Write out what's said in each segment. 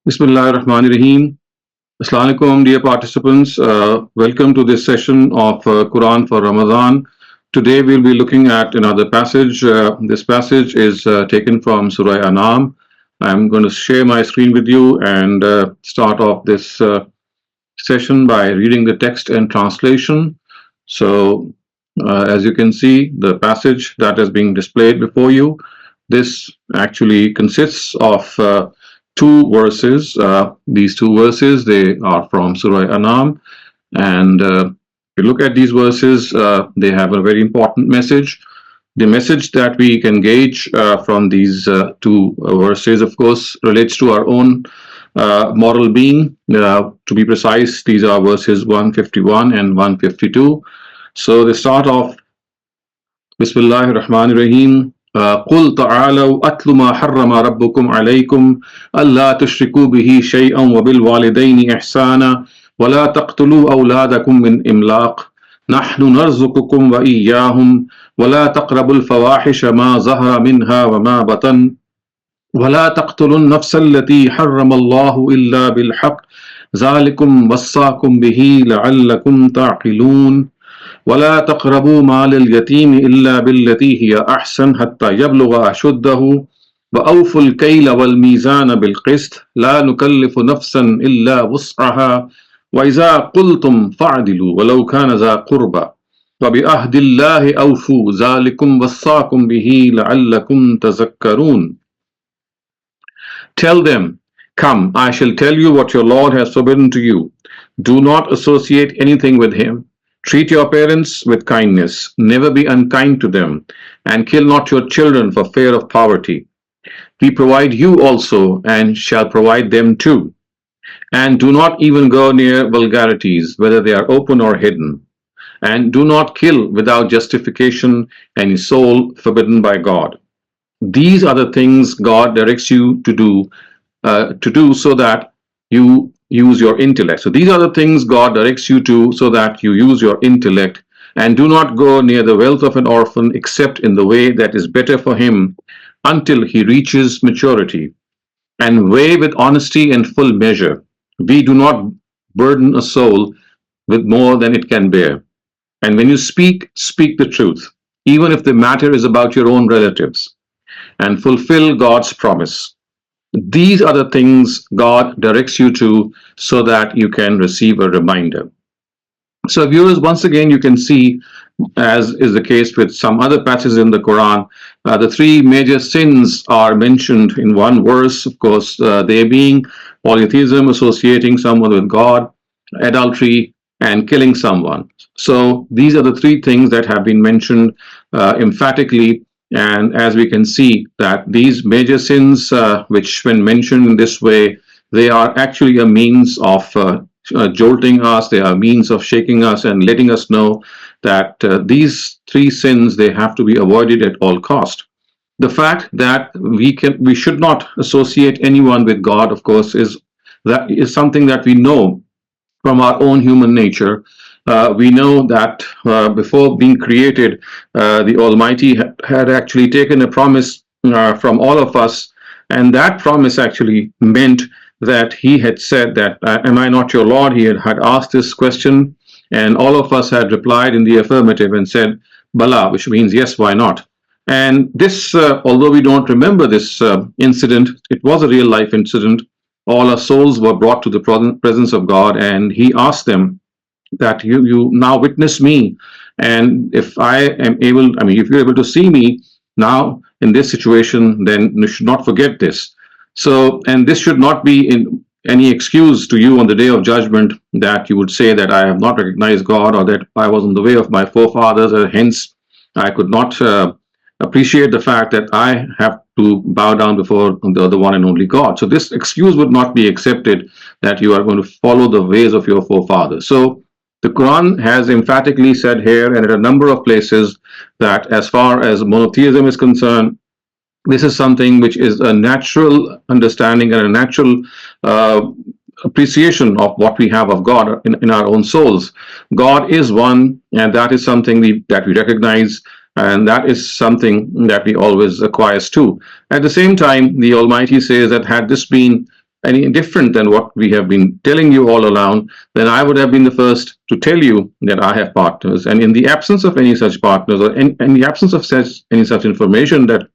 Bismillahirrahmanirrahim. Assalamu alaikum, dear participants. Welcome to this session of Quran for Ramadan. Today we'll be looking at another passage. This passage is taken from Surah Al-An'am. I'm going to share my screen with you and start off this session by reading the text and translation. So, as you can see, the passage that is being displayed before you, this actually consists of two verses. These two verses, they are from Surah Al-An'am, and if you look at these verses, they have a very important message. The message that we can gauge from these two verses, of course, relates to our own moral being. To be precise, these are verses 151 and 152. So they start off, Bismillahir Rahmanir Rahim. قل تعالوا أتل ما حرم ربكم عليكم ألا تشركوا به شيئا وبالوالدين إحسانا ولا تقتلوا أولادكم من إملاق نحن نرزقكم وإياهم ولا تقربوا الفواحش ما ظهر منها وما بطن ولا تقتلوا النفس التي حرم الله إلا بالحق ذلكم وصاكم به لعلكم تعقلون ولا تقربوا مال اليتيم إلا بالتي هي أحسن حتى يبلغ أشده وأوفوا الكيل والميزان بالقسط لا نكلف نفسا إلا وسعها وإذا قلتم فاعدلوا ولو كان ذا قربى وبعهد الله أوفوا ذلكم وصاكم به لعلكم تذكرون. Tell them, come, I shall tell you what your Lord has forbidden to you. Do not associate anything with him. Treat your parents with kindness, never be unkind to them, and kill not your children for fear of poverty. We provide you also, and shall provide them too. And do not even go near vulgarities, whether they are open or hidden. And do not kill without justification any soul forbidden by God. These are the things God directs you to do so that you use your intellect. So these are the things God directs you to so that you use your intellect, and do not go near the wealth of an orphan except in the way that is better for him until he reaches maturity, and weigh with honesty and full measure. We do not burden a soul with more than it can bear. And when you speak, speak the truth, even if the matter is about your own relatives, and fulfill God's promise. These are the things God directs you to so that you can receive a reminder. So, viewers, once again, you can see, as is the case with some other passages in the Quran, the three major sins are mentioned in one verse, of course, they being polytheism, associating someone with God, adultery, and killing someone. So, these are the three things that have been mentioned emphatically. And as we can see that these major sins, which when mentioned in this way, they are actually a means of jolting us, they are a means of shaking us and letting us know that these three sins, they have to be avoided at all cost. The fact that we should not associate anyone with God, of course, is something that we know from our own human nature. We know that before being created, the Almighty had actually taken a promise from all of us, and that promise actually meant that He had said that, am I not your Lord? He had asked this question, and all of us had replied in the affirmative and said, Bala, which means yes, why not? And this, although we don't remember this incident, it was a real life incident. All our souls were brought to the presence of God, and He asked them, that you now witness me, and if I am able, if you're able to see me now in this situation, then you should not forget this. So, and this should not be in any excuse to you on the day of judgment that you would say that I have not recognized God, or that I was in the way of my forefathers, and hence I could not appreciate the fact that I have to bow down before the one and only God. So this excuse would not be accepted, that you are going to follow the ways of your forefathers. So the Quran has emphatically said here and at a number of places that as far as monotheism is concerned, this is something which is a natural understanding and a natural appreciation of what we have of God in our own souls. God is one, and that is something that we recognize, and that is something that we always acquires to. At the same time, the Almighty says that had this been any different than what we have been telling you all along, then I would have been the first to tell you that I have partners. And in the absence of any such partners, or in the absence of any such information that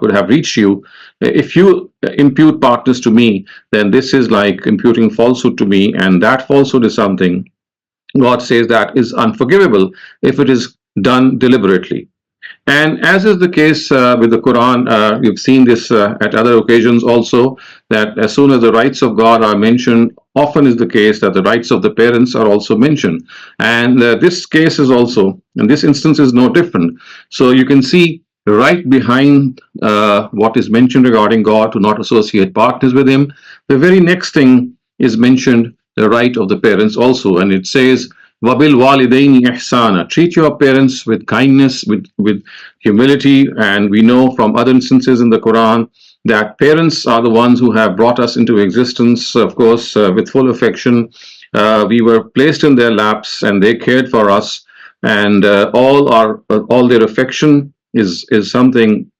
could have reached you, if you impute partners to me, then this is like imputing falsehood to me, and that falsehood is something God says that is unforgivable if it is done deliberately. And as is the case with the Quran, you've seen this at other occasions also, that as soon as the rights of God are mentioned, often is the case that the rights of the parents are also mentioned. And this case is also, in this instance, is no different. So you can see right behind what is mentioned regarding God to not associate partners with Him, the very next thing is mentioned, the right of the parents also. And it says, Wabil walidaini ihsana. Treat your parents with kindness, with humility. And we know from other instances in the Quran that parents are the ones who have brought us into existence, of course, with full affection. We were placed in their laps and they cared for us. And all their affection is something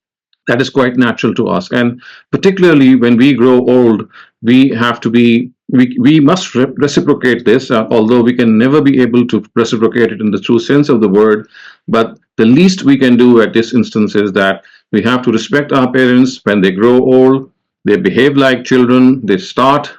that is quite natural to us. And particularly when we grow old, we have to be we must reciprocate this, although we can never be able to reciprocate it in the true sense of the word. But the least we can do at this instance is that we have to respect our parents. When they grow old, they behave like children. They start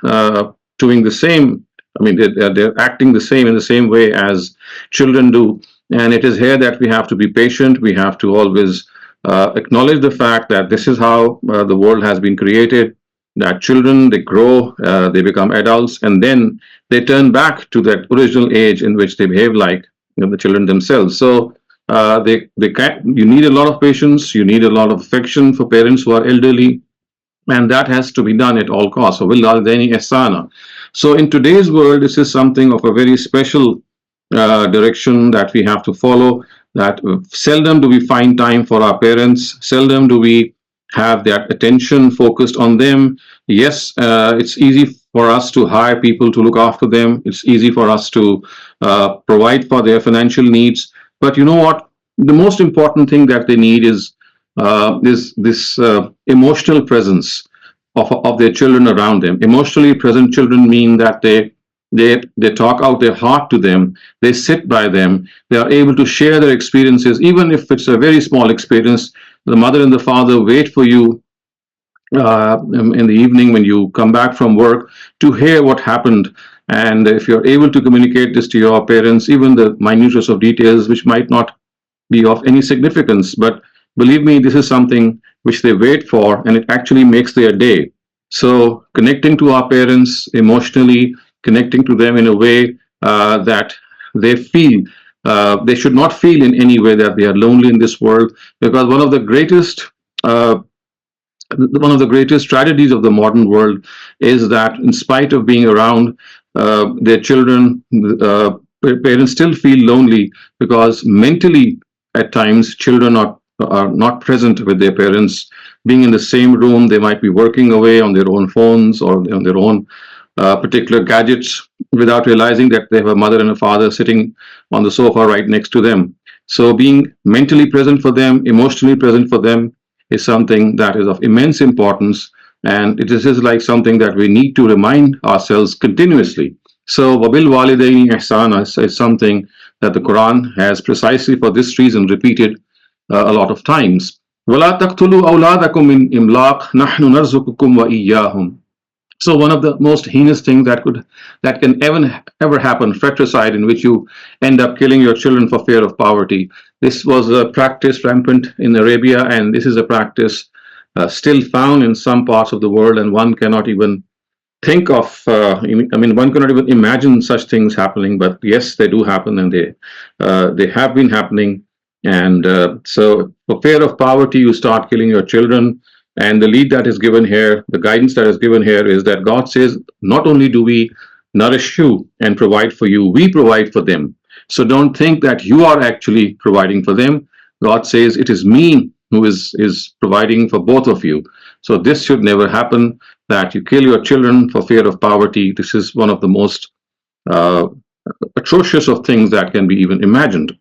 doing the same. I mean, they're acting the same in the same way as children do. And it is here that we have to be patient. We have to always acknowledge the fact that this is how the world has been created, that children, they grow, they become adults, and then they turn back to that original age in which they behave like the children themselves. So you need a lot of patience, you need a lot of affection for parents who are elderly, and that has to be done at all costs. So so in today's world, this is something of a very special direction that we have to follow, that seldom do we find time for our parents, seldom do we have that attention focused on them. Yes, it's easy for us to hire people to look after them. It's easy for us to provide for their financial needs. But you know what? The most important thing that they need is this emotional presence of their children around them. Emotionally present children mean that they talk out their heart to them, they sit by them, they are able to share their experiences, even if it's a very small experience. The mother and the father wait for you in the evening when you come back from work to hear what happened. And if you're able to communicate this to your parents, even the minutest of details which might not be of any significance, but believe me, this is something which they wait for, and it actually makes their day. So connecting to our parents emotionally, connecting to them in a way that they feel they should not feel in any way that they are lonely in this world, because one of the greatest tragedies of the modern world is that in spite of being around their children, parents still feel lonely, because mentally at times children are not present with their parents. Being in the same room, they might be working away on their own phones or on their own particular gadgets without realizing that they have a mother and a father sitting on the sofa right next to them. So being mentally present for them, emotionally present for them is something that is of immense importance, and it is like something that we need to remind ourselves continuously. So wabil walidaini ihsana is something that the Quran has precisely for this reason repeated a lot of times. وَلَا تَقْتُلُوا أَوْلَادَكُمْ مِنْ إِمْلَاقٍ نَحْنُ نَرْزُقُكُمْ وَإِيَّاهُمْ. So one of the most heinous things that can ever happen, fratricide, in which you end up killing your children for fear of poverty. This was a practice rampant in Arabia, and this is a practice still found in some parts of the world, and one cannot even think of. One cannot even imagine such things happening. But yes, they do happen, and they have been happening. And so, for fear of poverty, you start killing your children. And the lead that is given here, the guidance that is given here, is that God says, not only do we nourish you and provide for you, we provide for them. So don't think that you are actually providing for them. God says it is me who is providing for both of you. So this should never happen, that you kill your children for fear of poverty. This is one of the most atrocious of things that can be even imagined.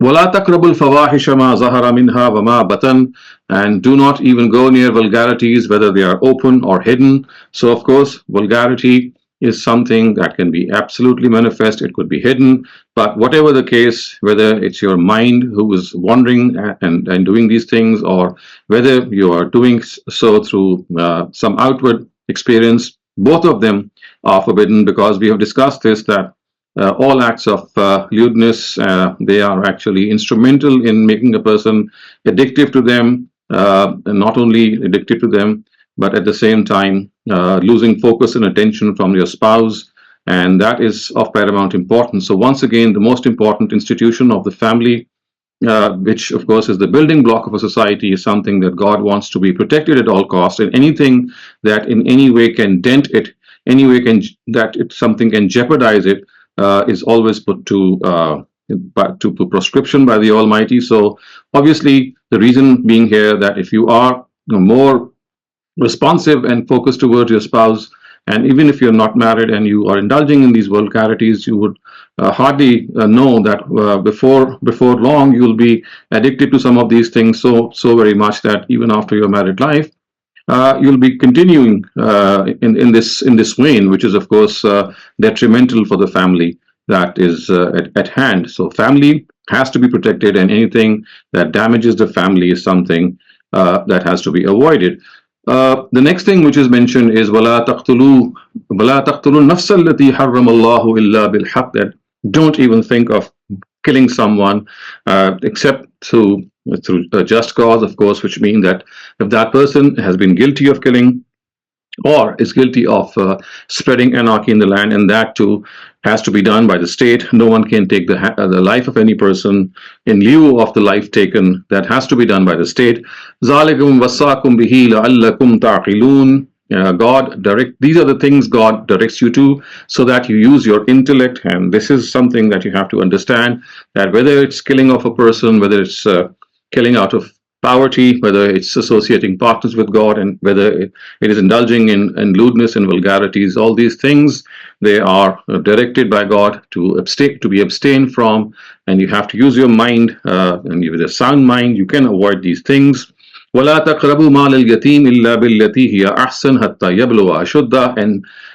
وَلَا تَقْرَبُوا الْفَوَاحِشَ مَا ظَهَرَ مِنْهَا وَمَا بَطَنَ, and do not even go near vulgarities, whether they are open or hidden. So, of course, vulgarity is something that can be absolutely manifest, it could be hidden, but whatever the case, whether it's your mind who is wandering and doing these things, or whether you are doing so through some outward experience, both of them are forbidden, because we have discussed this, that all acts of lewdness, they are actually instrumental in making a person addictive to them, and not only addicted to them, but at the same time losing focus and attention from your spouse, and that is of paramount importance. So once again, the most important institution of the family, which of course is the building block of a society, is something that God wants to be protected at all costs, and anything that in any way can dent it, any way can that it, something can jeopardize it, is always put to proscription by the Almighty. So obviously, the reason being here that if you are more responsive and focused towards your spouse, and even if you're not married and you are indulging in these vulgarities, you would hardly know that before long you'll be addicted to some of these things so very much that even after your married life, you'll be continuing in this vein, which is of course detrimental for the family that is at hand. So family has to be protected, and anything that damages the family is something that has to be avoided. The next thing which is mentioned is وَلَا تَقْتُلُوا النَّفْسَ الَّتِي حَرَّمَ اللَّهُ إِلَّا بِالْحَقِّ, that don't even think of killing someone except through a just cause, of course, which means that if that person has been guilty of killing or is guilty of spreading anarchy in the land, and that too has to be done by the state. No one can take the life of any person in lieu of the life taken. That has to be done by the state. ذَلِكُمْ وَصَّاكُمْ بِهِ لَعَلَّكُمْ تَعْقِلُونَ. These are the things God directs you to, so that you use your intellect. And this is something that you have to understand, that whether it's killing of a person, whether it's killing out of poverty, whether it's associating partners with God, and whether it is indulging in lewdness and vulgarities, all these things, they are directed by God to be abstained from, and you have to use your mind, and with a sound mind you can avoid these things. وَلَا تَقْرَبُوا مَالَ الْيَتِيمِ إِلَّا بِالَّتِي هِيَ أَحْسَنُ حَتَّى يَبْلُغَ أَشُدَّهُ,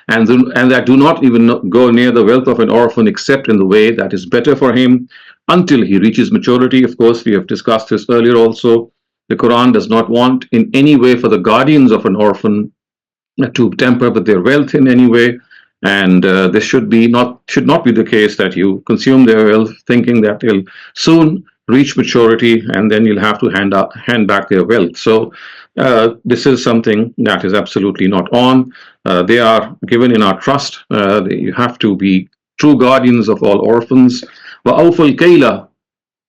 and that do not even go near the wealth of an orphan except in the way that is better for him, until he reaches maturity. Of course, we have discussed this earlier also. The Quran does not want in any way for the guardians of an orphan to tamper with their wealth in any way, and this should not be the case, that you consume their wealth thinking that they'll soon reach maturity and then you'll have to hand back their wealth. So this is something that is absolutely not on. They are given in our trust. You have to be true guardians of all orphans. وَأَوْفُوا الْكَيْلَ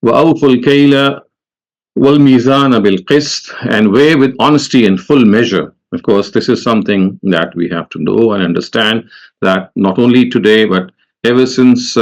وَأَوْفُوا الْكَيْلَ وَالْمِيزَانَ بِالْقِسْطِ, and weigh with honesty and full measure. Of course, this is something that we have to know and understand, that not only today, but ever since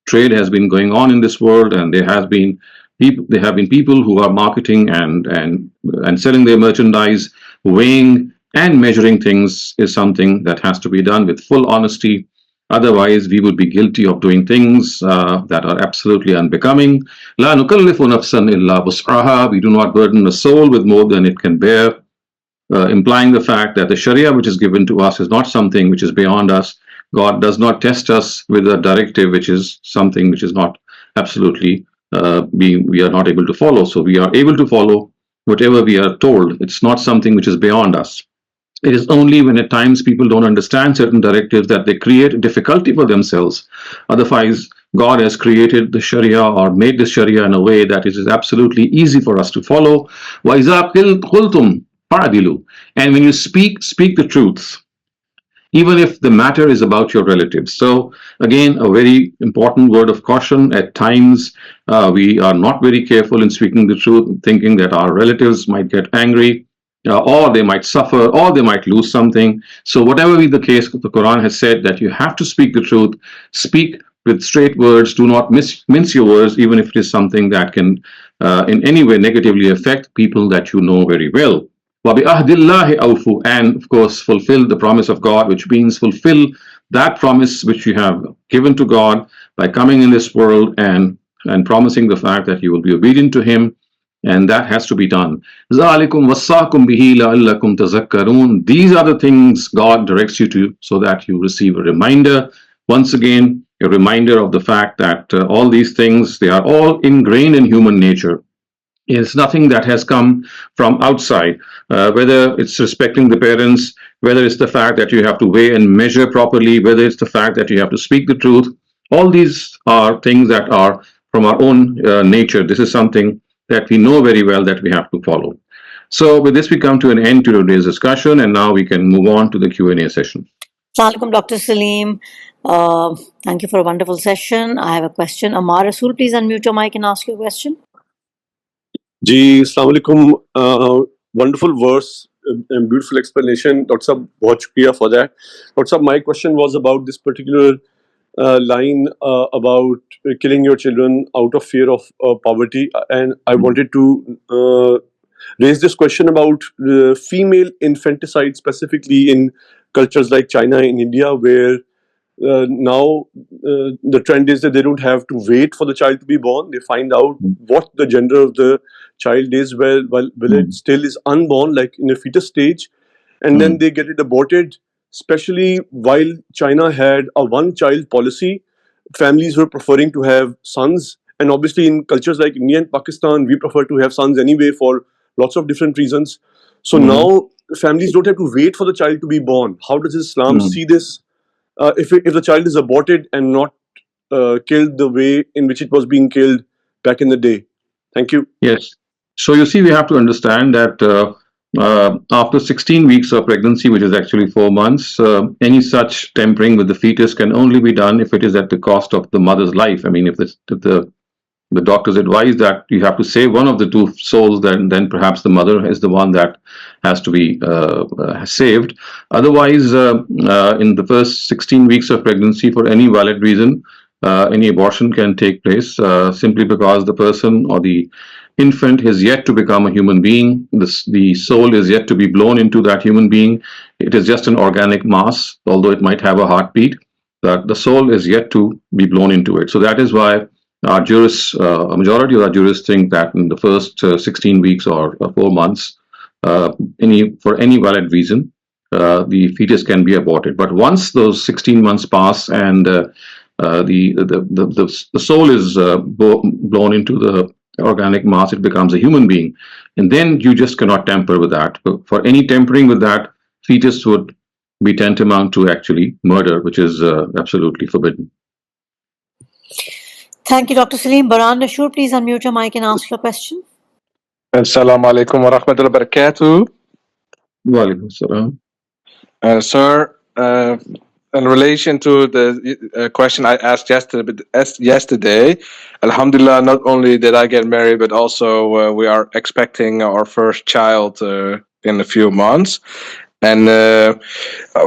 trade has been going on in this world, and there have been people who are marketing and selling their merchandise, weighing and measuring things is something that has to be done with full honesty. Otherwise, we would be guilty of doing things that are absolutely unbecoming. لا نكلف نفسا إلا وسعها. We do not burden a soul with more than it can bear, implying the fact that the Sharia which is given to us is not something which is beyond us. God does not test us with a directive which is something which is not absolutely we are not able to follow. So we are able to follow whatever we are told. It's not something which is beyond us. It is only when at times people don't understand certain directives that they create difficulty for themselves. Otherwise, God has created the Sharia or made the Sharia in a way that it is absolutely easy for us to follow. وَإِذَا قُلْتُمْ فَعْدِلُوا. And when you speak the truth, even if the matter is about your relatives. So again, a very important word of caution. At times, we are not very careful in speaking the truth, thinking that our relatives might get angry, or they might suffer, or they might lose something. So whatever be the case, the Quran has said that you have to speak the truth, speak with straight words, do not mince your words, even if it is something that can in any way negatively affect people that you know very well. وَبِأَهْدِ أَوْفُوا, and of course fulfill the promise of God, which means fulfill that promise which you have given to God by coming in this world and and promising the fact that you will be obedient to him, and that has to be done. ذَلِكُمْ وَصَّاكُمْ بِهِ لَعَلَّكُمْ تَذَكَّرُونَ. These are the things God directs you to, so that you receive a reminder. Once again, a reminder of the fact that all these things, they are all ingrained in human nature. It's nothing that has come from outside, whether it's respecting the parents, whether it's the fact that you have to weigh and measure properly, whether it's the fact that you have to speak the truth. All these are things that are from our own nature. This is something that we know very well that we have to follow. So with this, we come to an end to today's discussion, and now we can move on to the Q&A session. Assalamualaikum, Dr. Saleem. Thank you for a wonderful session. I have a question. Amar Rasool, please unmute your mic and ask your question. Ji, Assalamualaikum. Wonderful verse and beautiful explanation. Dr. Sahab, bahut shukriya for that. Dr. Sahab, my question was about this particular line about killing your children out of fear of poverty. And I wanted to raise this question about female infanticide, specifically in cultures like China and India, where now the trend is that they don't have to wait for the child to be born. They find out what the gender of the child is while it still is unborn, like in a fetus stage, and then they get it aborted. Especially while China had a one-child policy, families were preferring to have sons, and obviously in cultures like India and Pakistan, we prefer to have sons anyway for lots of different reasons. So now families don't have to wait for the child to be born. How does Islam see this? If the child is aborted and not killed the way in which it was being killed back in the day? Thank you. Yes. So you see, we have to understand that after 16 weeks of pregnancy, which is actually 4 months, any such tampering with the fetus can only be done if it is at the cost of the mother's life. I mean, if the doctors advise that you have to save one of the two souls, then perhaps the mother is the one that has to be saved. Otherwise, in the first 16 weeks of pregnancy, for any valid reason, any abortion can take place simply because the person or the infant is yet to become a human being. The soul is yet to be blown into that human being. It is just an organic mass, although it might have a heartbeat. That the soul is yet to be blown into it. So that is why our jurists, a majority of our jurists think that in the first 16 weeks or 4 months, for any valid reason, the fetus can be aborted. But once those 16 months pass and the soul is blown into the organic mass, it becomes a human being, and then you just cannot tamper with that. For any tampering with that, fetus would be tantamount to actually murder, which is absolutely forbidden. Thank you, Dr. Saleem. Baran Ashur, please unmute your mic and ask your question. Assalamu alaikum wa rahmatullahi wa barakatuh. Wa alaikum salam. Sir, in relation to the question I asked yesterday, alhamdulillah, not only did I get married, but also we are expecting our first child in a few months. And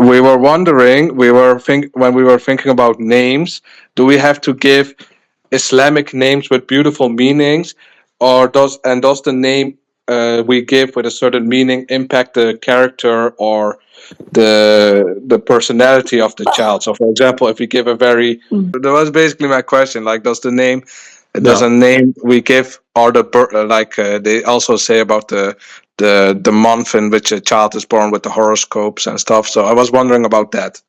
we were wondering, when we were thinking about names, do we have to give Islamic names with beautiful meanings, or does the name we give with a certain meaning impact the character or the personality of the child? So, for example, if we give a very, that was basically my question. Like, does a name we give, or they also say about the month in which a child is born with the horoscopes and stuff. So I was wondering about that.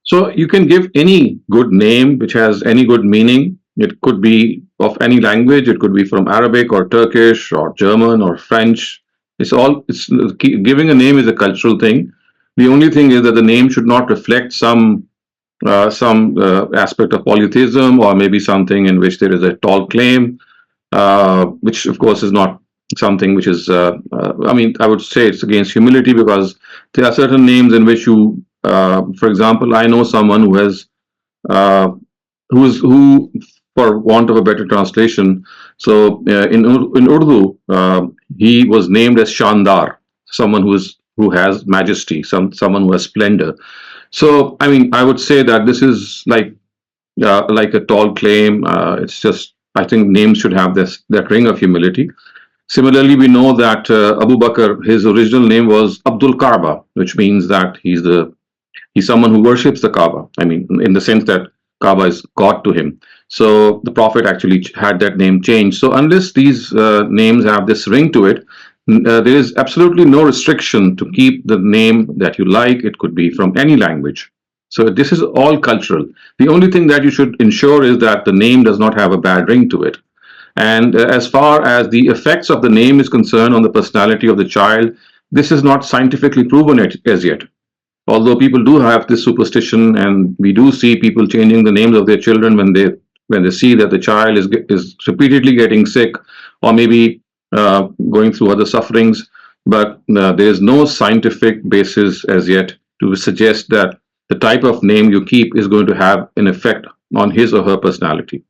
So you can give any good name which has any good meaning. It could be of any language. It could be from Arabic or Turkish or German or French. Giving a name is a cultural thing. The only thing is that the name should not reflect some aspect of polytheism, or maybe something in which there is a tall claim, which of course is not something which is, I would say it's against humility, because there are certain names in which you, for example, I know someone who has, who, for want of a better translation, so in Urdu, he was named as Shandar, someone who has majesty, someone who has splendor. So, I would say that this is like a tall claim. It's just, I think names should have that ring of humility. Similarly, we know that Abu Bakr, his original name was Abdul Kaaba, which means that he's someone who worships the Kaaba. In the sense that Kaaba is God to him. So the Prophet actually had that name changed. So unless these names have this ring to it, there is absolutely no restriction to keep the name that you like. It could be from any language. So this is all cultural. The only thing that you should ensure is that the name does not have a bad ring to it. And as far as the effects of the name is concerned on the personality of the child, this is not scientifically proven as yet. Although people do have this superstition, and we do see people changing the names of their children when they see that the child is repeatedly getting sick, or maybe going through other sufferings, but there is no scientific basis as yet to suggest that the type of name you keep is going to have an effect on his or her personality.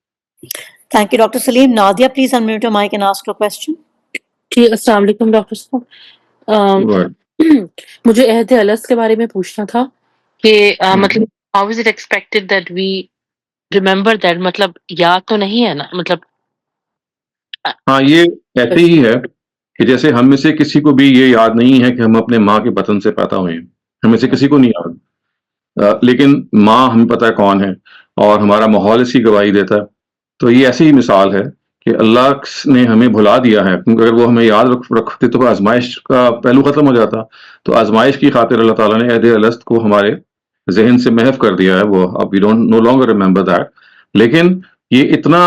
Thank you, Dr. Saleem. Nadia, please unmute your mic and ask your question. جی السلام علیکم doctor صاحب. مجھے عہد الس کے بارے میں پوچھنا تھا کہ مطلب how is it expected that we remember that, مطلب یاد تو نہیں ہے نا, مطلب ہاں یہ ایسے ہی ہے کہ جیسے ہم میں سے کسی کو بھی یہ یاد نہیں ہے کہ ہم اپنے ماں کے بطن سے پیدا ہوئے ہیں, ہم میں سے کسی کو نہیں یاد, لیکن ماں ہمیں پتہ ہے کون ہے اور ہمارا ماحول اس کی گواہی دیتا ہے. تو یہ ایسی ہی مثال ہے کہ اللہ نے ہمیں بھلا دیا ہے, کیونکہ اگر وہ ہمیں یاد رکھتے تو آزمائش کا پہلو ختم ہو جاتا. تو آزمائش کی خاطر اللہ تعالیٰ نے عہد الست کو ہمارے ذہن سے محو کر دیا ہے, وہ اب we don't no longer remember that. لیکن یہ اتنا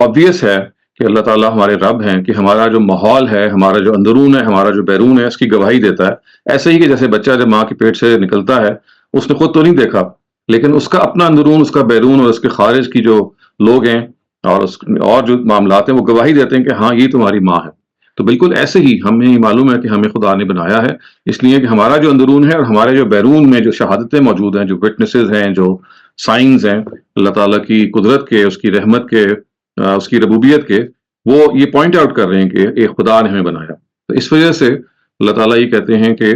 obvious ہے کہ اللہ تعالیٰ ہمارے رب ہیں کہ ہمارا جو ماحول ہے, ہمارا جو اندرون ہے, ہمارا جو بیرون ہے, اس کی گواہی دیتا ہے. ایسے ہی کہ جیسے بچہ جب ماں کے پیٹ سے نکلتا ہے, اس نے خود تو نہیں دیکھا, لیکن اس کا اپنا اندرون, اس کا بیرون اور اس کے خارج کی جو لوگ ہیں اور جو معاملات ہیں وہ گواہی دیتے ہیں کہ ہاں یہ تمہاری ماں ہے. تو بالکل ایسے ہی ہمیں یہ معلوم ہے کہ ہمیں خدا نے بنایا ہے, اس لیے کہ ہمارا جو اندرون ہے اور ہمارے جو بیرون میں جو شہادتیں موجود ہیں, جو وٹنسز ہیں, جو سائنز ہیں اللہ تعالیٰ کی قدرت کے, اس کی رحمت کے, اس کی ربوبیت کے, وہ یہ پوائنٹ آؤٹ کر رہے ہیں کہ ایک خدا نے ہمیں بنایا. تو اس وجہ سے اللہ تعالیٰ یہ کہتے ہیں کہ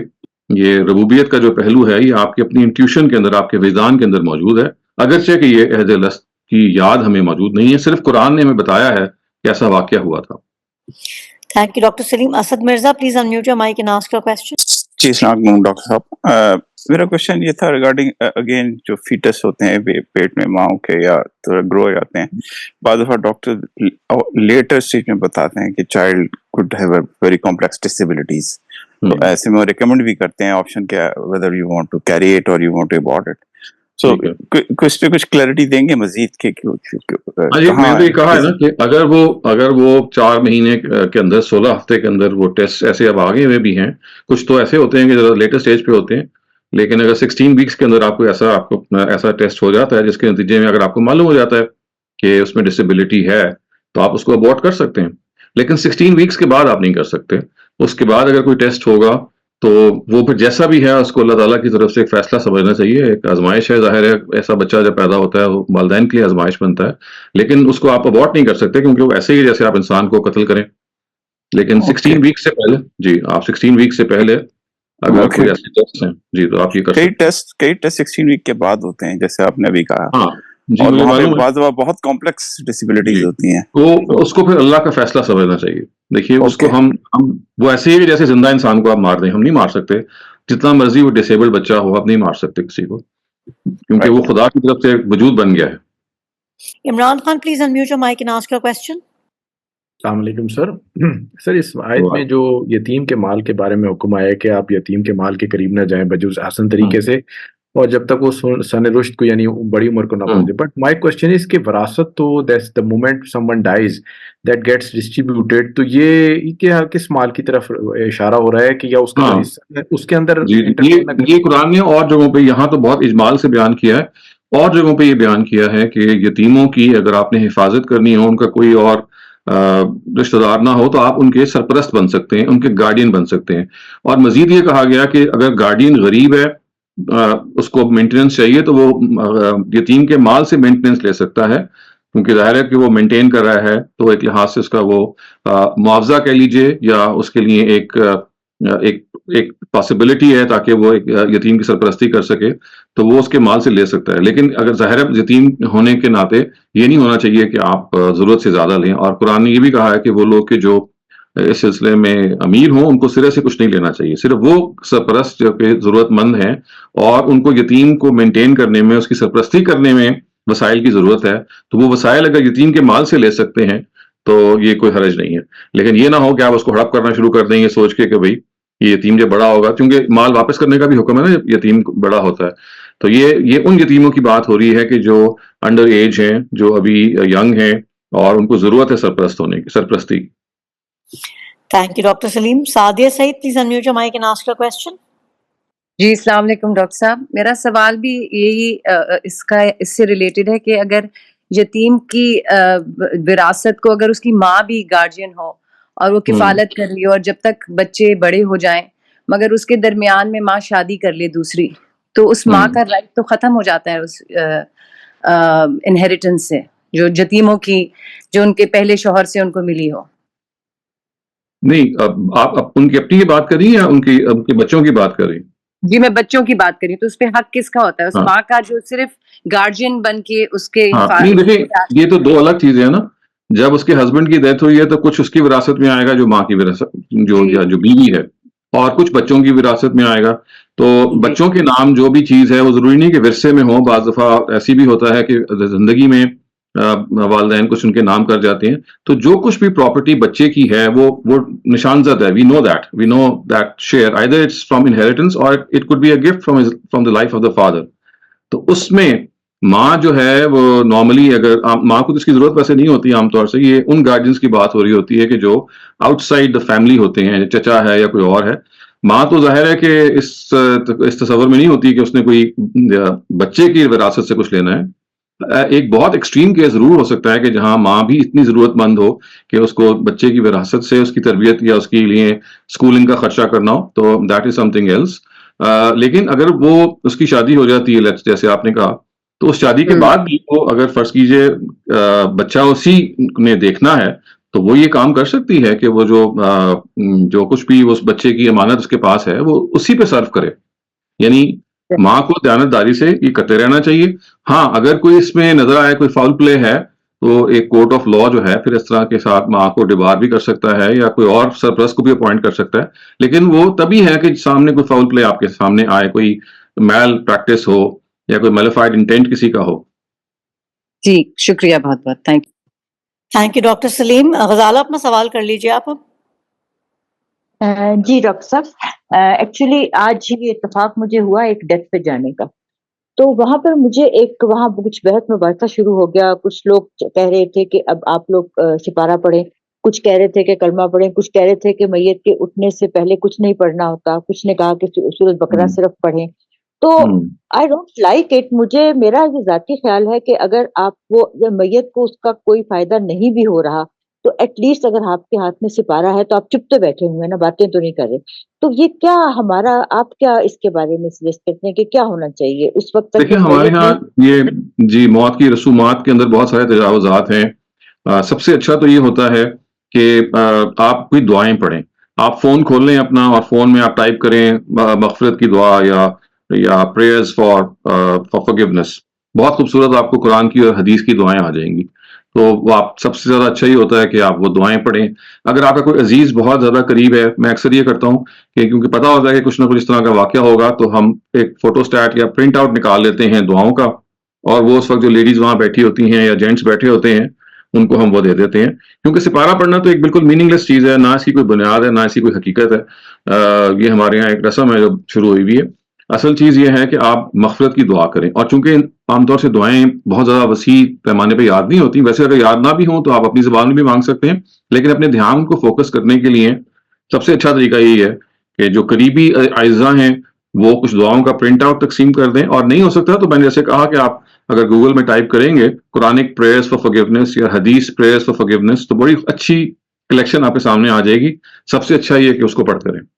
یہ ربوبیت کا جو پہلو ہے یہ آپ کے اپنی انٹیوشن کے اندر, آپ کے وجدان کے اندر موجود ہے, اگرچہ کہ یہ عہد الست کی یاد ہمیں موجود نہیں ہے, صرف قرآن نے ہمیں بتایا ہے کہ ایسا واقعہ ہوا تھا. Thank you, Dr. Saleem. Asad Mirza, please unmute your mic and ask your question. جی السلام علیکم ڈاکٹر صاحب. میرا کوشچن یہ تھا ریگارڈنگ اگین جو فیٹس ہوتے ہیں پیٹ میں ماؤں کے یا تھوڑا گرو ہو جاتے ہیں, بعض دفعہ ڈاکٹر لیٹر اسٹیج میں بتاتے ہیں کہ child could have a very complex disabilities, تو ایسے میں ریکمینڈ بھی کرتے ہیں آپشن کیا, whether you want to carry it اور you want to abort it. So اس پہ کچھ کلیئرٹی دیں گے مزید کہ میں نے کہا ہے نا کہ اگر وہ 4 مہینے کے اندر 16 ہفتے کے اندر وہ ٹیسٹ ایسے اب آگے ہوئے بھی ہیں, کچھ تو ایسے ہوتے ہیں کہ جو لیٹر اسٹیج پہ ہوتے ہیں, لیکن اگر 16 ویکس کے اندر آپ کو ایسا ٹیسٹ ہو جاتا ہے جس کے نتیجے میں اگر آپ کو معلوم ہو جاتا ہے کہ اس میں ڈسیبلٹی ہے تو آپ اس کو ابورٹ کر سکتے ہیں. لیکن 16 ویکس کے بعد آپ نہیں کر سکتے. اس کے بعد اگر کوئی ٹیسٹ ہوگا تو وہ پھر جیسا بھی ہے اس کو اللہ تعالیٰ کی طرف سے ایک فیصلہ سمجھنا چاہیے, ایک آزمائش ہے. ظاہر ہے ایسا بچہ جب پیدا ہوتا ہے وہ والدین کے لیے آزمائش بنتا ہے, لیکن اس کو آپ ابورٹ نہیں کر سکتے کیونکہ وہ ایسے ہی جیسے آپ انسان کو قتل کریں. لیکن 16 ویک سے پہلے, جی آپ 16 ویک سے پہلے اگر کوئی ایسے ٹیسٹ ہیں جی تو آپ یہ کر سکتے ہیں. کئی ٹیسٹ 16 ویک کے بعد ہوتے ہیں جیسے آپ نے ابھی کہا. ہاں جی, اور وہاں پہ بعض دفعہ بہت کمپلیکس ڈسیبلٹیز ہوتی ہیں, تو اس کو پھر اللہ کا فیصلہ سمجھنا چاہیے. دیکھیے اس کو ہم وہ ایسے ہی جیسے زندہ انسان کو آپ مار دیں, ہم نہیں مار سکتے. جتنا مرضی وہ ڈسیبلڈ بچہ ہو آپ نہیں مار سکتے کسی کو, کیونکہ وہ خدا کی طرف سے وجود بن گیا ہے. Imran Khan, please unmute your mic and ask your question. السلام علیکم سر. سر اس آیت میں جو یتیم کے مال کے بارے میں حکم آیا ہے کہ آپ یتیم کے مال کے قریب نہ جائیں بجز آسان طریقے سے, اور جب تک وہ سن رشد کو یعنی بڑی عمر کو نہ پہنچے. بٹ مائی کوشچن از کہ وراثت تو that's the moment someone dies that gets distributed, تو یہ کیا کس مال کی طرف اشارہ ہو رہا ہے کہ یا اس کا اس کے اندر یہ قرآن نے اور جگہوں پہ, یہاں تو بہت اجمال سے بیان کیا ہے, اور جگہوں پہ یہ بیان کیا ہے کہ یتیموں کی اگر آپ نے حفاظت کرنی ہو, ان کا کوئی اور رشتہ دار نہ ہو تو آپ ان کے سرپرست بن سکتے ہیں, ان کے گارڈین بن سکتے ہیں. اور مزید یہ کہا گیا کہ اگر گارڈین غریب ہے, اس کو مینٹیننس چاہیے, تو وہ یتیم کے مال سے مینٹیننس لے سکتا ہے, کیونکہ ظاہر ہے کہ وہ مینٹین کر رہا ہے تو ایک لحاظ سے اس کا وہ معاوضہ کہہ لیجئے یا اس کے لیے ایک پاسبلٹی ہے تاکہ وہ ایک یتیم کی سرپرستی کر سکے, تو وہ اس کے مال سے لے سکتا ہے. لیکن اگر ظاہر یتیم ہونے کے ناطے یہ نہیں ہونا چاہیے کہ آپ ضرورت سے زیادہ لیں. اور قرآن نے یہ بھی کہا ہے کہ وہ لوگ کہ جو اس سلسلے میں امیر ہوں ان کو سرے سے کچھ نہیں لینا چاہیے, صرف وہ سرپرست جو کہ ضرورت مند ہیں اور ان کو یتیم کو مینٹین کرنے میں, اس کی سرپرستی کرنے میں وسائل کی ضرورت ہے تو وہ وسائل اگر یتیم کے مال سے لے سکتے ہیں تو یہ کوئی حرج نہیں ہے. لیکن یہ نہ ہو کہ آپ اس کو ہڑپ کرنا شروع کر دیں یہ سوچ کے کہ بھائی یہ یتیم جب بڑا ہوگا, کیونکہ مال واپس کرنے کا بھی حکم ہے نا جب یتیم بڑا ہوتا ہے. تو یہ ان یتیموں کی بات ہو رہی ہے کہ جو انڈر ایج ہیں, جو ابھی ینگ ہیں اور ان کو ضرورت ہے سرپرستی کی. Thank you, Dr. Saleem. Sadia Said, please unmute your mic and ask your question. جی السلام علیکم ڈاکٹر صاحب. میرا سوال بھی یہی اس سے ریلیٹڈ ہے کہ اگر یتیم کی وراثت کو اگر اس کی ماں بھی گارجین ہو اور وہ کفالت کر رہی ہو اور جب تک بچے بڑے ہو جائیں مگر اس کے درمیان میں ماں شادی کر لے دوسری, تو اس ماں کا رائٹ تو ختم ہو جاتا ہے اس انہیریٹنس سے جو یتیموں کی جو ان کے پہلے شوہر سے ان کو ملی ہو. نہیں, آپ ان کی اپنی کی بات کر رہی ہیں یا ان کے بچوں کی بات کر رہی ہیں؟ جی میں بچوں کی بات کری تو اس پہ حق کس کا ہوتا ہے؟ اس ماں کا جو صرف گارجین بن کے اس کے نہیں دیکھیں یہ تو دو الگ چیزیں ہیں نا. جب اس کے ہسبینڈ کی ڈیتھ ہوئی ہے تو کچھ اس کی وراثت میں آئے گا جو ماں کی وراثت جو بیوی ہے, اور کچھ بچوں کی وراثت میں آئے گا. تو بچوں کے نام جو بھی چیز ہے وہ ضروری نہیں کہ ورثے میں ہو, بعض دفعہ ایسی بھی ہوتا ہے کہ زندگی میں والدین کچھ ان کے نام کر جاتے ہیں. تو جو کچھ بھی پراپرٹی بچے کی ہے وہ نشان زد ہے. We know that share either it's from inheritance or it could be a gift from the life of the father. تو اس میں ماں جو ہے وہ نارملی اگر ماں کو تو اس کی ضرورت ویسے نہیں ہوتی عام طور سے. یہ ان گارجینس کی بات ہو رہی ہوتی ہے کہ جو آؤٹ سائڈ دا فیملی ہوتے ہیں, چچا ہے یا کوئی اور ہے. ماں تو ظاہر ہے کہ اس تصور میں نہیں ہوتی کہ اس نے کوئی بچے کی وراثت سے کچھ لینا ہے. ایک بہت ایکسٹریم کیس ضرور ہو سکتا ہے کہ جہاں ماں بھی اتنی ضرورت مند ہو کہ اس کو بچے کی وراثت سے اس کی تربیت یا اس کے لیے اسکولنگ کا خرچہ کرنا ہو, تو that is something else. لیکن اگر وہ اس کی شادی ہو جاتی ہے جیسے آپ نے کہا, تو اس شادی کے بعد بھی وہ اگر فرض کیجئے بچہ اسی نے دیکھنا ہے تو وہ یہ کام کر سکتی ہے کہ وہ جو کچھ بھی اس بچے کی امانت اس کے پاس ہے وہ اسی پہ صرف کرے. یعنی ماں کو دیانتداری سے یہ کرتے رہنا چاہیے. ہاں اگر کوئی اس میں نظر آئے کوئی فاؤل پلے ہے تو ایک کورٹ آف لا جو ہے پھر اس طرح کے ساتھ ماں کو ڈبار بھی کر سکتا ہے یا کوئی اور سرپرست کو بھی اپوائنٹ کر سکتا ہے. لیکن وہ تبھی ہے کہ سامنے کوئی فاؤل پلے آپ کے سامنے آئے, کوئی میل پریکٹس ہو یا کوئی میلیفائڈ انٹینٹ کسی کا ہو. جی شکریہ بہت بہت. تھینک یو ڈاکٹر سلیم. غزالہ اپنا سوال کر لیجیے آپ اب. جی ڈاکٹر صاحب, ایکچولی آج یہ اتفاق مجھے ہوا ایک ڈیتھ پہ جانے کا, تو وہاں پر مجھے وہاں کچھ بحث مباحثہ شروع ہو گیا. کچھ لوگ کہہ رہے تھے کہ اب آپ لوگ سپارہ پڑھیں, کچھ کہہ رہے تھے کہ کلمہ پڑھیں, کچھ کہہ رہے تھے کہ میت کے اٹھنے سے پہلے کچھ نہیں پڑھنا ہوتا, کچھ نے کہا کہ سورۃ بقرہ صرف پڑھیں. تو آئی ڈونٹ لائک اٹ. میرا یہ ذاتی خیال ہے کہ اگر آپ وہ میت کو اس کا کوئی فائدہ نہیں بھی ہو رہا تو ایٹ لیسٹ اگر آپ کے ہاتھ میں سپارہ ہے تو آپ چپ تو بیٹھے ہوئے نا, باتیں تو نہیں کر رہے. تو یہ کیا ہمارا, آپ کیا اس کے بارے میں سجیسٹ کرتے ہیں کہ کیا ہونا چاہیے اس وقت تک؟ دیکھیں ہمارے ہاں یہ موت کی رسومات کے اندر بہت سارے تجاوزات ہیں. سب سے اچھا تو یہ ہوتا ہے کہ آپ کوئی دعائیں پڑھیں. آپ فون کھول لیں اپنا اور فون میں آپ ٹائپ کریں مغفرت کی دعا یا پریئرز فار فارگیونیس. بہت خوبصورت آپ کو قرآن کی اور حدیث کی دعائیں آ جائیں گی. تو وہ آپ سب سے زیادہ اچھا ہی ہوتا ہے کہ آپ وہ دعائیں پڑھیں. اگر آپ کا کوئی عزیز بہت زیادہ قریب ہے, میں اکثر یہ کرتا ہوں کہ کیونکہ پتا ہوتا ہے کہ کچھ نہ کچھ اس طرح کا واقعہ ہوگا, تو ہم ایک فوٹو اسٹیٹ یا پرنٹ آؤٹ نکال لیتے ہیں دعاؤں کا, اور وہ اس وقت جو لیڈیز وہاں بیٹھی ہوتی ہیں یا جینٹس بیٹھے ہوتے ہیں ان کو ہم وہ دے دیتے ہیں. کیونکہ سپارہ پڑھنا تو ایک بالکل میننگ لیس چیز ہے, نہ اس کی کوئی بنیاد ہے نہ اس کی کوئی حقیقت ہے. یہ ہمارے یہاں ایک رسم ہے جو شروع ہوئی ہوئی ہے. اصل چیز یہ ہے کہ آپ مغفرت کی دعا کریں, اور چونکہ عام طور سے دعائیں بہت زیادہ وسیع پیمانے پہ یاد نہیں ہوتی. ویسے اگر یاد نہ بھی ہوں تو آپ اپنی زبان میں بھی مانگ سکتے ہیں, لیکن اپنے دھیان کو فوکس کرنے کے لیے سب سے اچھا طریقہ یہی ہے کہ جو قریبی اعزاء ہیں وہ کچھ دعاؤں کا پرنٹ آؤٹ تقسیم کر دیں. اور نہیں ہو سکتا تو میں نے جیسے کہا کہ آپ اگر گوگل میں ٹائپ کریں گے قرآنک پریئرز فار فارگیونیس یا حدیث پریئرز فار فارگیونیس تو بڑی اچھی کلیکشن آپ کے سامنے آ جائے گی. سب سے اچھا یہ کہ اس کو پڑھتے رہیں.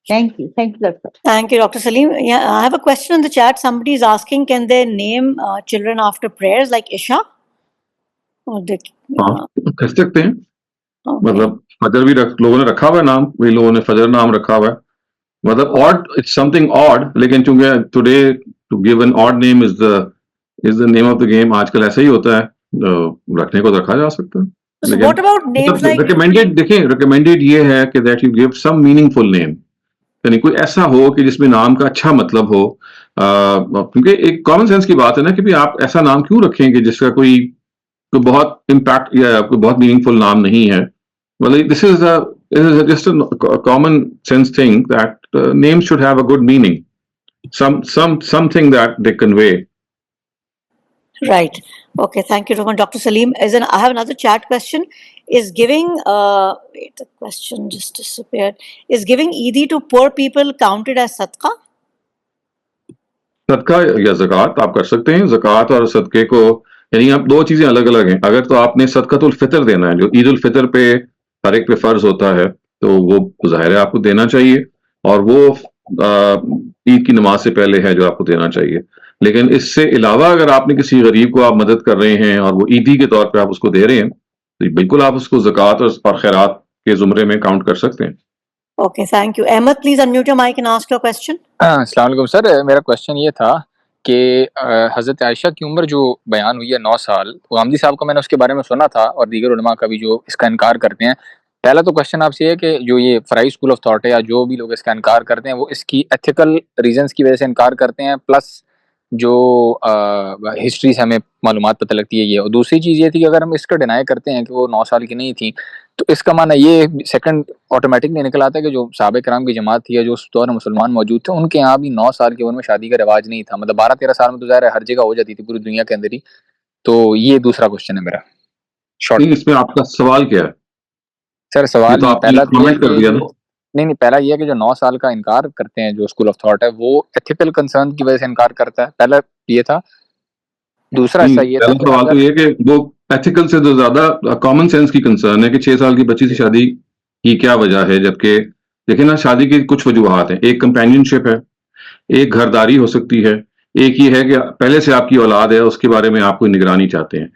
Thank you, Dr. Thank you, Dr. Saleem. Yeah, I have a question in the chat. Somebody is asking, can they name children after prayers like Isha? کر سکتے ہیں. مطلب فجر بھی لوگوں نے رکھا ہوا ہے نام, بھی لوگوں نے فجر نام رکھا ہوا ہے. مطلب odd, it's something odd, لیکن چونکہ today to give an odd name is the name of the game. آج کل ایسا ہی ہوتا ہے, رکھنے کو رکھا جا سکتا ہے. What about names like recommended, دیکھیں recommended یہ ہے کہ that you give some meaningful name. یعنی کوئی ایسا ہو کہ جس میں نام کا اچھا مطلب ہو. کیونکہ ایک کامن سینس کی بات ہے نا کہ بھی آپ ایسا نام کیوں رکھیں کہ جس کا کوئی بہت امپیکٹ یا کوئی بہت میننگ فل نام نہیں ہے. مطلب this is just a common sense thing that name should have a good meaning, something that they convey. Right. Okay, thank you so much, Dr. Saleem. I have another chat question. Is giving, wait, the question just disappeared. Is giving Eidi to poor people counted as Sadaqah? صدقہ یا زکوٰۃ آپ کر سکتے ہیں. زکوٰۃ اور صدقے کو یعنی اب دو چیزیں الگ الگ ہیں. اگر تو آپ نے صدقۃ الفطر دینا ہے جو عید الفطر پہ ہر ایک پہ فرض ہوتا ہے تو وہ ظاہر ہے آپ کو دینا چاہیے, اور وہ عید کی نماز سے پہلے ہے جو آپ کو دینا چاہیے. لیکن اس سے علاوہ اگر آپ نے کسی غریب کو آپ مدد کر رہے ہیں اور وہ عیدی کے طور پہ آپ اس کو دے رہے ہیں تو بالکل آپ اس کو زکوٰۃ اور خیرات کے زمرے میں کاؤنٹ کر سکتے ہیں. Okay, thank you. Ahmed, please unmute your mic and ask your question. السلام علیکم سر. میرا کوشچن یہ تھا کہ حضرت عائشہ کی عمر جو بیان ہوئی ہے 9 سال, غامدی صاحب کو میں نے اس کے بارے میں سنا تھا اور دیگر علماء کا بھی جو اس کا انکار کرتے ہیں. پہلا تو کوشچن آپ سے یہ ہے کہ جو یہ فرائی اسکول آف تھاٹ ہے یا جو بھی لوگ اس کا انکار کرتے ہیں وہ اس کی ایتھیکل ریزنز کی وجہ سے انکار کرتے ہیں, پلس جو ہسٹری سے ہمیں معلومات پتہ لگتی ہے یہ. اور دوسری چیز یہ تھی کہ اگر ہم اس کا ڈینائی کرتے ہیں کہ وہ 9 سال کی نہیں تھیں تو اس کا معنی یہ سیکنڈ آٹومیٹکلی نکل آتا ہے کہ جو صحابہ کرام کی جماعت تھی یا جو اس دور میں مسلمان موجود تھے ان کے یہاں بھی 9 سال کی عمر میں شادی کا رواج نہیں تھا. مطلب 12-13 سال میں تو ظاہر ہے ہر جگہ ہو جاتی تھی پوری دنیا کے اندر ہی. تو یہ دوسرا کوشچن ہے میرا شارٹ. اس میں آپ کا سوال کیا ہے سر سوال تو آپ پہلا تو یہ کر دیا نا. نہیں پہلا یہ کہ جو 9 سال کا انکار کرتے ہیں جو اسکول آف تھاٹ ہے وہ ایتھیکل کنسرن کی وجہ سے انکار کرتا ہے. پہلا یہ تھا. دوسرا حصہ یہ تھا کہ سوال تو یہ کہ وہ ایتھیکل سے تو زیادہ کامن سینس کی کنسرن ہے کہ 6 سال کی بچی سے شادی کی کیا وجہ ہے, جبکہ دیکھیں نا شادی کی کچھ وجوہات ہیں. ایک کمپینین شپ ہے, ایک گھرداری ہو سکتی ہے, ایک یہ ہے کہ پہلے سے آپ کی اولاد ہے اس کے بارے میں آپ کوئی نگرانی چاہتے ہیں.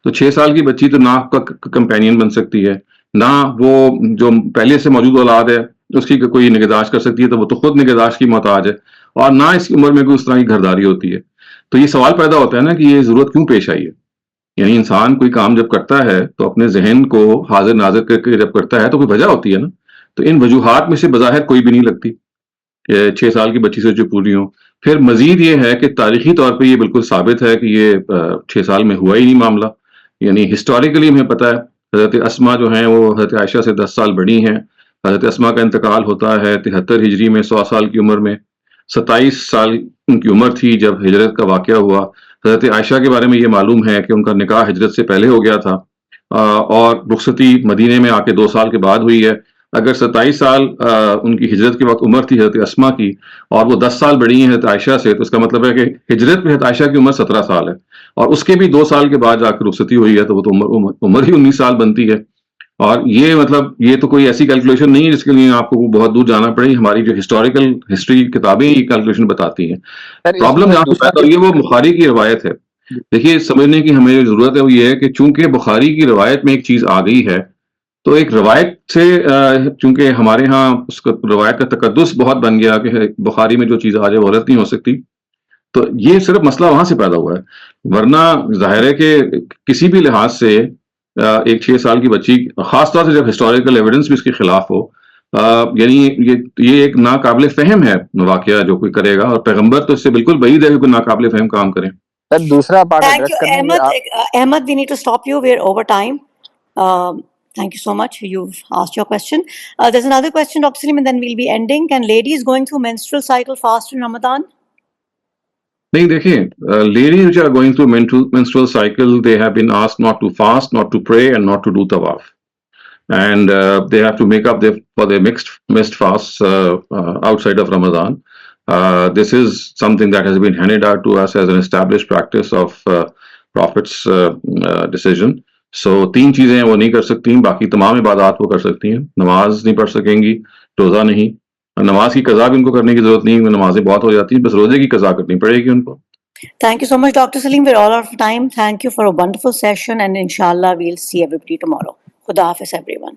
تو 6 سال کی بچی تو نہ آپ کا کمپینین بن سکتی ہے نہ وہ جو پہلے سے موجود اولاد ہے اس کی کوئی نگہداشت کر سکتی ہے, تو وہ تو خود نگہداشت کی محتاج ہے, اور نہ اس کی عمر میں کوئی اس طرح کی گھرداری ہوتی ہے. تو یہ سوال پیدا ہوتا ہے نا کہ یہ ضرورت کیوں پیش آئی ہے. یعنی انسان کوئی کام جب کرتا ہے تو اپنے ذہن کو حاضر ناظر کر کے جب کرتا ہے تو کوئی وجہ ہوتی ہے نا. تو ان وجوہات میں سے بظاہر کوئی بھی نہیں لگتی کہ 6 سال کی بچی سے جو پوری ہوں. پھر مزید یہ ہے کہ تاریخی طور پہ یہ بالکل ثابت ہے کہ یہ 6 سال میں ہوا ہی نہیں معاملہ. یعنی ہسٹوریکلی ہمیں پتہ ہے حضرت اسما جو ہیں وہ حضرت عائشہ سے 10 سال بڑی ہیں. حضرت اسما کا انتقال ہوتا ہے 73 ہجری میں 100 سال کی عمر میں. 27 سال ان کی عمر تھی جب ہجرت کا واقعہ ہوا. حضرت عائشہ کے بارے میں یہ معلوم ہے کہ ان کا نکاح ہجرت سے پہلے ہو گیا تھا, اور رخصتی مدینے میں آ کے 2 سال کے بعد ہوئی ہے. اگر 27 سال ان کی ہجرت کے وقت عمر تھی حضرت اسما کی اور وہ 10 سال بڑی ہیں حضرت عائشہ سے, تو اس کا مطلب ہے کہ ہجرت میں حضرت عائشہ کی عمر 17 سال ہے, اور اس کے بھی 2 سال کے بعد جا کے رخصتی ہوئی ہے, تو وہ تو عمر ہی 19 سال بنتی ہے. اور یہ مطلب یہ تو کوئی ایسی کیلکولیشن نہیں ہے جس کے لیے آپ کو بہت دور جانا پڑے. ہماری جو ہسٹوریکل ہسٹری کتابیں یہ کیلکولیشن بتاتی ہیں. پرابلم جہاں پہ پیدا ہوئی ہے وہ بخاری کی روایت ہے. دیکھیے سمجھنے کی ہمیں جو ضرورت ہے وہ یہ ہے کہ چونکہ بخاری کی روایت میں ایک چیز آ گئی ہے تو ایک روایت سے چونکہ ہمارے ہاں اس کا روایت کا تقدس بہت بن گیا کہ بخاری میں جو چیز آ جائے وہ غلط نہیں ہو سکتی. تو یہ صرف مسئلہ وہاں سے پیدا ہوا ہے, ورنہ ظاہر ہے کہ کسی بھی لحاظ سے ایک 6 سال کی بچی, خاص طور سے جب ہسٹوریکل ایویڈنس بھی اس کے خلاف ہو, یعنی یہ ایک ناقابل فہم ہے واقعہ جو کوئی کرے گا, اور پیغمبر تو اس سے بالکل بعید ہے کہ کوئی ناقابل فہم کام کریں. دوسرا part Thank you, Ahmed. We need to stop you. We're over time. Thank you so much. You've asked your question. There's another question, Dr. Saleem, and then we'll be ending. Can ladies going through menstrual cycle fast in Ramadan? نہیں دیکھیں, ladies which are going through menstrual cycle, they have been asked not to fast, not to pray, and not to do tawaf, and they have to make up for their missed fasts outside of Ramadan. This is something that has been handed out to us as an established practice of Prophet's decision. So 3 چیزیں وہ نہیں کر سکتی, باقی تمام عبادات وہ کر سکتی ہیں. نماز نہیں پڑھ سکیں گی, روزہ نہیں. نماز کی قضا بھی ان کو کرنے کی ضرورت نہیں, نمازیں بہت ہو جاتی ہیں, بس روزے کی قضا کرنی پڑے گی ان کو. Thank you so much, Dr. Saleem. We're all out of time. Thank you for a wonderful session, and inshallah we'll see everybody tomorrow. Khuda Hafiz, everyone.